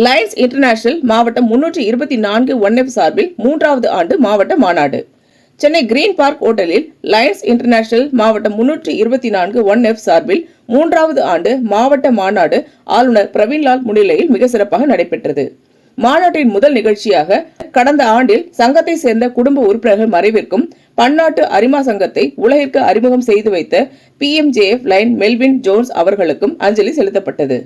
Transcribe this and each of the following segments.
Lions international மாவட்டம் 324 1F சார்பில் 3வது ஆண்டு மாவட்ட மாநாடு. சென்னை கிரீன் பார்க் ஹோட்டலில் லயன்ஸ் இன்டர்நேஷனல் மாவட்டம் 324 1F சார்பில் 3வது ஆண்டு மாவட்ட மாநாடு ஆளுநர் பிரவீன்லால் முன்னிலையில் மிக சிறப்பாக நடைபெற்றது. மாநாட்டின் முதல் நிகழ்ச்சியாக கடந்த ஆண்டில் சங்கத்தை சேர்ந்த குடும்ப உறுப்பினர்கள் மறைவிற்கும் பன்னாட்டு அரிமா சங்கத்தை உலகிற்கு அறிமுகம் செய்து வைத்த PMJF லைன் மெல்வின் ஜோன்ஸ் அவர்களுக்கும் அஞ்சலி செலுத்தப்பட்டது.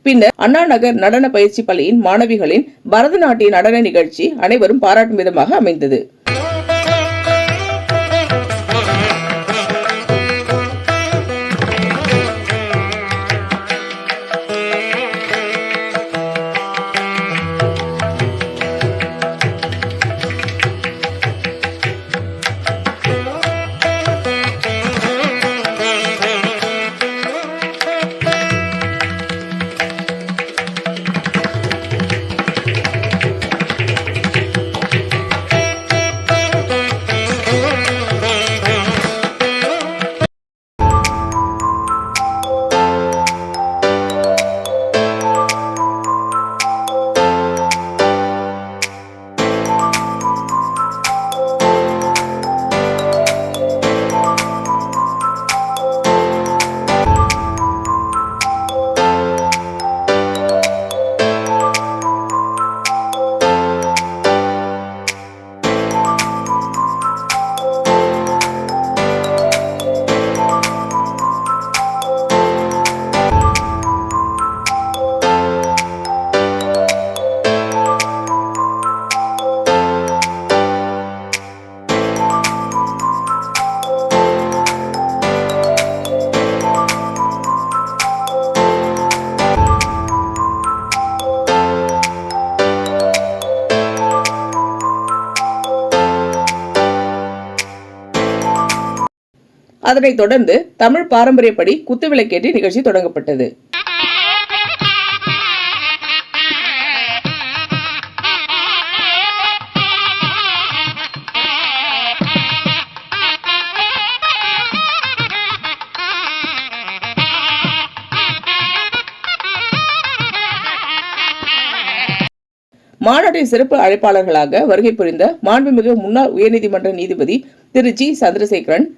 பின்னர் அண்ணா நகர் நடன பயிற்சி பள்ளியின் மாணவிகளின் பரதநாட்டிய நடன நிகழ்ச்சி அனைவரும் பாராட்டும் விதமாக அமைந்தது. அதனைத் தொடர்ந்து தமிழ் பாரம்பரியப்படி குத்துவிளக்கேற்றி நிகழ்ச்சி தொடங்கப்பட்டது. மாநாட்டின் சிறப்பு அழைப்பாளர்களாக வருகை புரிந்த மாண்புமிகு முன்னாள் உயர்நீதிமன்ற நீதிபதி திரு G. சந்திரசேகரன்,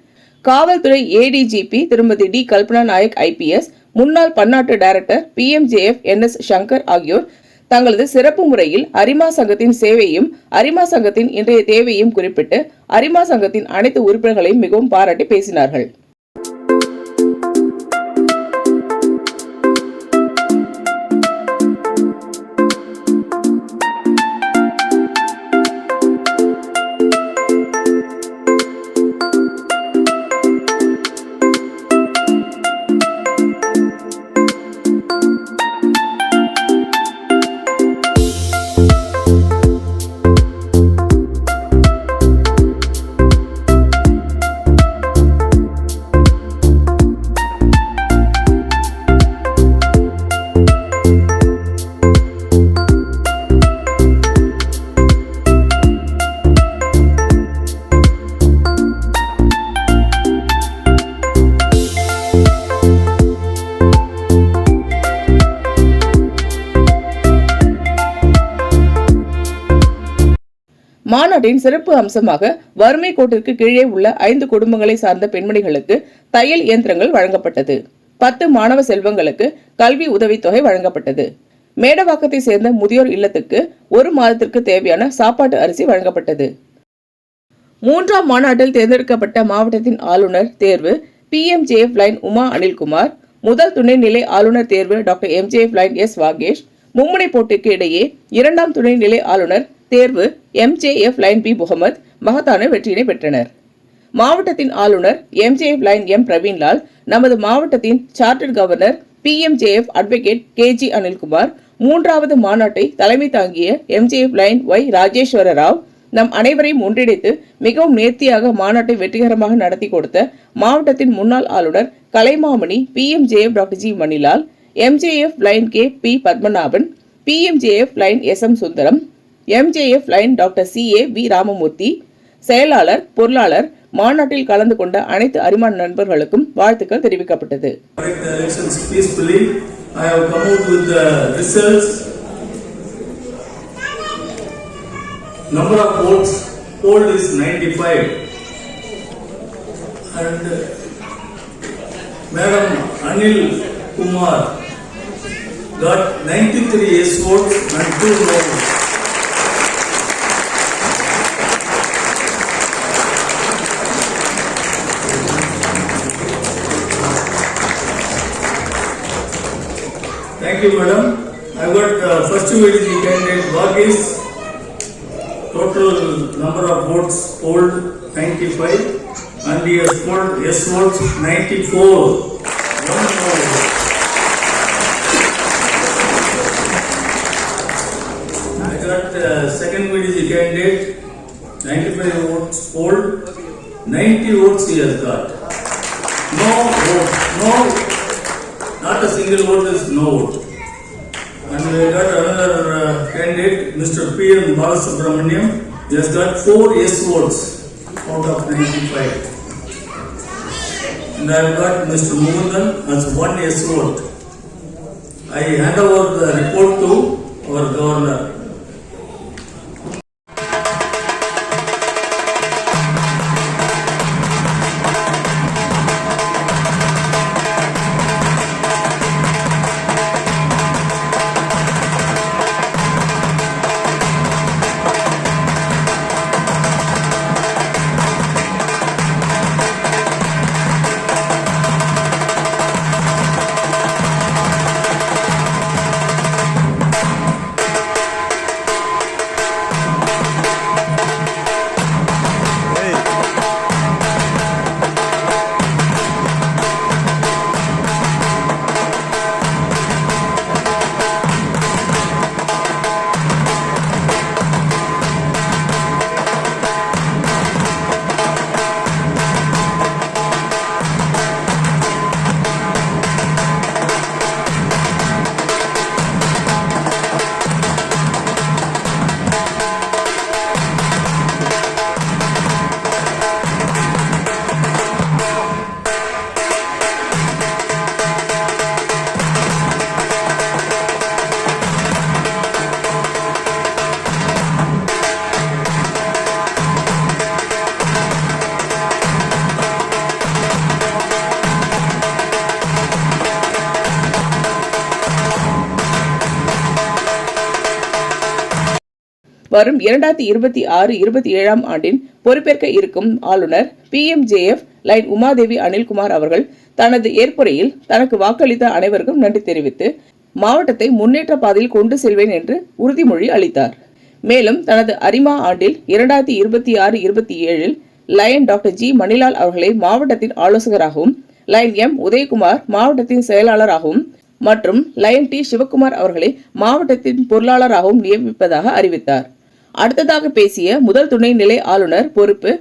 காவல்துறை ADGP திருமதி D. கல்பனா நாயக் IPS, முன்னாள் பன்னாட்டு டைரக்டர் PMJF NS சங்கர் ஆகியோர் தங்களது சிறப்பு முறையில் அரிமா சங்கத்தின் சேவையும் அரிமா சங்கத்தின் இன்றைய தேவையும் குறிப்பிட்டு அரிமா சங்கத்தின் அனைத்து உறுப்பினர்களையும் மிகவும் பாராட்டி பேசினார்கள். மாநாட்டின் சிறப்பு அம்சமாக வறுமை கோட்டிற்கு கீழே உள்ள 5 குடும்பங்களை சார்ந்த பெண்மணிகளுக்கு தையல் இயந்திரங்கள் வழங்கப்பட்டது. 10 மாணவ செல்வங்களுக்கு கல்வி உதவித்தொகை வழங்கப்பட்டது. மேடவாக்கத்தை சேர்ந்த முதியோர் இல்லத்துக்கு 1 மாதத்திற்கு தேவையான சாப்பாட்டு அரிசி வழங்கப்பட்டது. 3ஆம் மாநாட்டில் தேர்ந்தெடுக்கப்பட்ட மாவட்டத்தின் ஆளுநர் தேர்வு PMJF லைன் உமா அனில்குமார், முதல் துணைநிலை ஆளுநர் தேர்வு doctor MJF line S Vagesh, மும்முனை போட்டிக்கு இடையே 2ஆம் துணைநிலை ஆளுநர் தேர்வு MJF லைன் B முகமது மகத்தான வெற்றியினை பெற்றனர். மாவட்டத்தின் ஆளுநர் MJF லைன் M பிரவீன்லால், நமது மாவட்டத்தின் chartered governor PMJF advocate KG Anilkumar, 3வது மாநாட்டை தலைமை தாங்கிய MJF line Y Rajeswara Rao, நம் அனைவரையும் ஒன்றிணைத்து மிகவும் நேர்த்தியாக மாநாட்டை வெற்றிகரமாக நடத்தி கொடுத்த மாவட்டத்தின் முன்னாள் ஆளுநர் Kalaimamani PMJF doctor G Manilal, MJF Lion K P Padmanabhan, PMJF Lion SM Sundaram, MJF Lion doctor CA V Ramamurthy, செயலாளர், பொருளாளர், மாநாட்டில் கலந்து கொண்ட அனைத்து அரிமான நண்பர்களுக்கும் வாழ்த்துக்கள் தெரிவிக்கப்பட்டது. Number of votes polled is 95 and Madam Anil Kumar got 93 yes votes and 2 no votes. Thank you, madam. I got first VDG candidate Vagesh. Total number of votes polled 95 and he has polled yes votes 94. One more. I got second VDG candidate 95 votes polled, 90 votes he has got. No vote, no, not a single vote is no vote. And we got another candidate, Mr. P.M. Balasubramaniam. He has got 4 yes votes out of 95. And I have got Mr. Mukundan as 1 yes vote. I hand over the report to our governor. வரும் 2026-27 ஆண்டின் பொறுப்பேற்க இருக்கும் ஆளுநர் PMJF line Umadevi Anilkumar அவர்கள் தனது ஏற்புரையில் தனக்கு வாக்களித்த அனைவருக்கும் நன்றி தெரிவித்து மாவட்டத்தை முன்னேற்ற பாதையில் கொண்டு செல்வேன் என்று உறுதிமொழி அளித்தார். மேலும் தனது அரிமா ஆண்டில் 2026-27 லைன் டாக்டர் G மணிலால் அவர்களை மாவட்டத்தின் ஆலோசகராகவும், லைன் M உதயகுமார் மாவட்டத்தின் செயலாளராகவும் மற்றும் லைன் T சிவகுமார் அவர்களை மாவட்டத்தின் பொருளாளராகவும் நியமிப்பதாக அறிவித்தார். அடுத்ததாக பேசிய முதல் துணைநிலை ஆளுநர் பொறுப்பு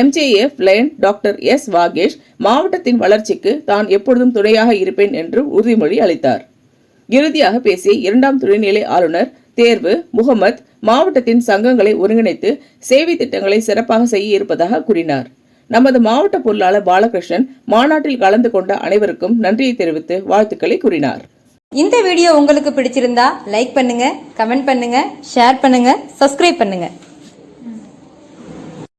MJF Lion doctor S Vagesh மாவட்டத்தின் வளர்ச்சிக்கு தான் எப்பொழுதும் துணையாக இருப்பேன் என்று உறுதிமொழி அளித்தார். இறுதியாக பேசிய 2ஆம் துணைநிலை ஆளுநர் தேர்வு முகமது மாவட்டத்தின் சங்கங்களை ஒருங்கிணைத்து சேவை திட்டங்களை சிறப்பாக செய்ய இருப்பதாக கூறினார். நமது மாவட்ட பொருளாளர் பாலகிருஷ்ணன் மாநாட்டில் கலந்து கொண்ட அனைவருக்கும் நன்றியை தெரிவித்து வாழ்த்துக்களை கூறினார். இந்த வீடியோ உங்களுக்கு பிடிச்சிருந்தா லைக் பண்ணுங்க, கமெண்ட் பண்ணுங்க, ஷேர் பண்ணுங்க, சப்ஸ்கிரைப் பண்ணுங்க.